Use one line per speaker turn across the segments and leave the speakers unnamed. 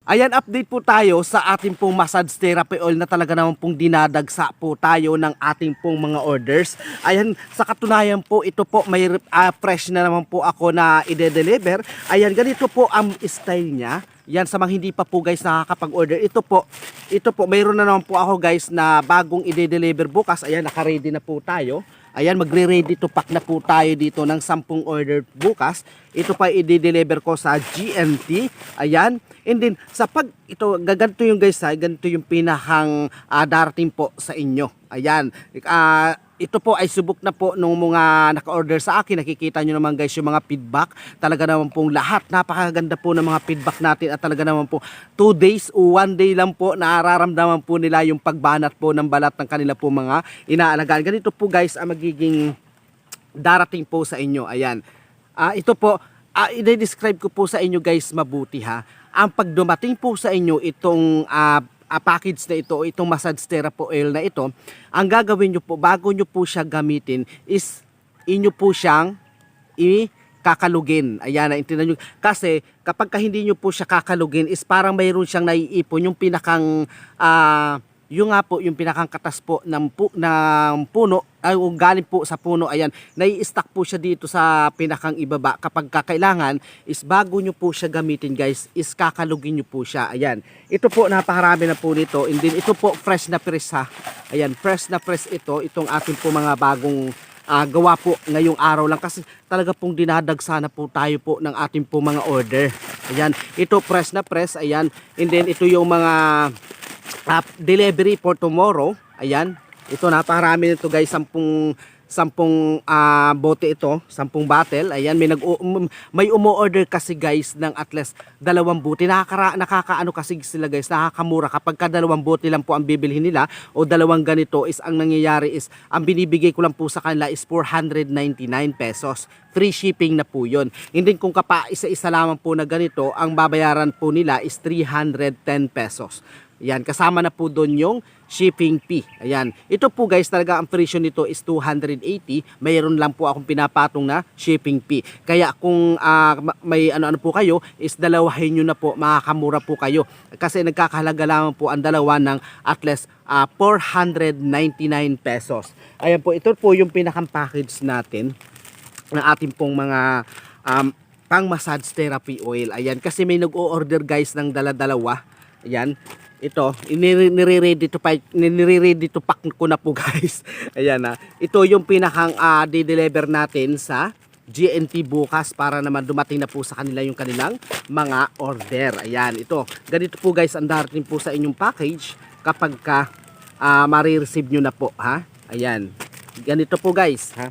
Ayan, update po tayo sa ating pong massage therapy oil na talaga naman pong dinadagsa po tayo ng ating pong mga orders. Ayan, sa katunayan po, ito po may fresh na naman po ako na ide-deliver. Ayan, ganito po ang style niya. Yan, sa mga hindi pa po guys nakakapag-order. Ito po, mayroon na naman po ako guys na bagong ide-deliver bukas. Ayan, naka-ready na po tayo. Ayan, magre-ready to pack na po tayo dito ng 10 order bukas. Ito pa i-deliver ko sa GNT. Ayan. And then, ganito yung guys ha, ganito yung pinakang darating po sa inyo. Ayan. Ito po ay subok na po nung mga naka-order sa akin. Nakikita nyo naman guys yung mga feedback. Talaga naman pong lahat. Napakaganda po ng mga feedback natin. At talaga naman po 2 days o 1 day lang po nararamdaman po nila yung pagbanat po ng balat ng kanila po mga inaalagaan. Ganito po guys ang magiging darating po sa inyo. Ayan. Ito po, i-describe ko po sa inyo guys mabuti ha. Ang pagdumating po sa inyo itong package na ito, itong massage therapy oil na ito, ang gagawin nyo po, bago nyo po siya gamitin, is inyo po siyang kakalugin. Ayan, naintindihan nyo. Kasi kapag hindi nyo po siya kakalugin, is parang mayroon siyang naiipon, yung pinakang, yung nga po, yung pinakang katas po ng puno, ay galing po sa puno, ayan, nai-stack po siya dito sa pinakang ibaba. Kapag kakailangan, is bago nyo po siya gamitin guys, is kakalugin nyo po siya. Ayan, ito po, napakarami na po nito. And then, ito po, fresh na press ha. Ayan, fresh na press ito, itong ating po mga bagong gawa po ngayong araw lang. Kasi talaga pong dinadagsa na po tayo po ng ating po mga order. Ayan, ito fresh na press, ayan. And then, ito yung mga delivery for tomorrow. Ayan, ito napakarami nito guys, 10 bote ito, 10 bottle. Ayan, may umo-order kasi guys ng at least 2 bote. Nakakaano kasi sila guys, nakakamura kapag ka 2 bote lang po ang bibilhin nila o 2 ganito. Is ang nangyayari is ang binibigay ko lang po sa kanila is 499 pesos. Free shipping na po yun. Hindi kung isa-isa lamang po na ganito, ang babayaran po nila is 310 pesos. Ayan, kasama na po doon yung shipping fee. Ayan, ito po guys, talaga ang presyo nito is 280. Mayroon lang po akong pinapatong na shipping fee. Kaya kung may ano po kayo, is dalawahin nyo na po, makakamura po kayo. Kasi nagkakahalaga lamang po ang dalawa ng at least 499 pesos. Ayan po, ito po yung pinakang package natin ng ating pong mga pang massage therapy oil. Ayan, kasi may nag-o-order guys ng dala-dalawa. Ayan, ito, nire-ready to pack ko na po guys. Ayan na. Ito yung pinakang di-deliver natin sa GNT bukas para naman dumating na po sa kanila yung kanilang mga order. Ayan, ito. Ganito po guys ang darating po sa inyong package kapag ka marireceive nyo na po ha. Ayan. Ganito po guys ha.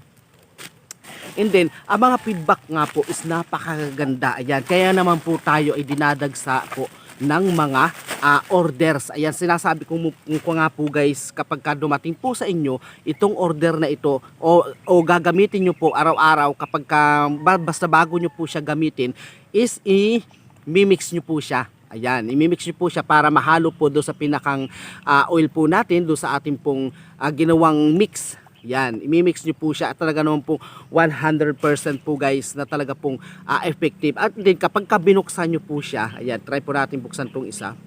And then, ang mga feedback nga po is napakaganda. Ayan, kaya naman po tayo ay dinadagsa po ng mga orders. Ayan, sinasabi ko nga po guys, kapag dumating po sa inyo itong order na ito o gagamitin nyo po araw-araw, kapag basta bago nyo po siya gamitin, is i-mimix nyo po siya. Ayan, i-mimix nyo po siya para mahalo po doon sa pinakang oil po natin, doon sa ating pong ginawang mix. Yan, i-mix nyo po siya at talaga naman po 100% po guys na talaga pong effective. At din kapag binuksan nyo po siya, ayan, try po natin buksan tong isa.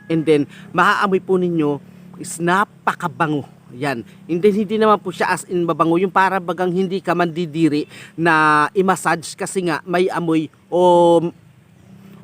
And then, maaamoy po ninyo is napakabango. Yan, and then hindi naman po siya as in mabango, yung para bagang hindi ka mandidiri na i-massage kasi nga may amoy o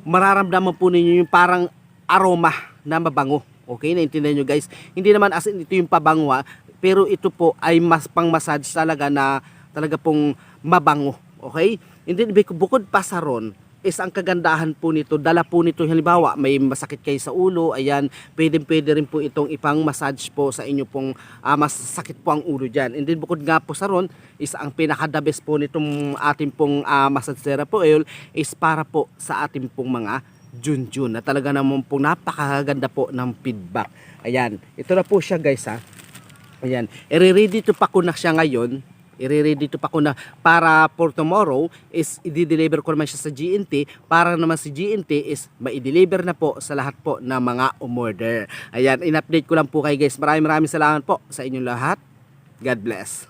mararamdaman po ninyo yung parang aroma na mabango. Okay, naintindihan nyo guys. Hindi naman as in ito yung pabango pero ito po ay mas pang massage talaga na talaga pong mabango. Okay? Hindi, bukod pa sa ron, is ang kagandahan po nito, dala po nito, halimbawa may masakit kayo sa ulo, ayan, pwede rin po itong ipang massage po sa inyo pong masakit po ang ulo dyan. And then bukod nga po sa ron, is ang pinaka-the best po nitong ating pong massage therapy oil is para po sa ating pong mga junjun na talaga naman po napakaganda po ng feedback. Ayan, ito na po siya guys ha. Ayan, i-ready to pack ko na siya ngayon. I-ready to pack ko na para for tomorrow is i-deliver ko naman siya sa GNT para naman si GNT is ma-deliver na po sa lahat po ng mga umorder. Ayan, in-update ko lang po kayo guys. Maraming salamat po sa inyong lahat. God bless.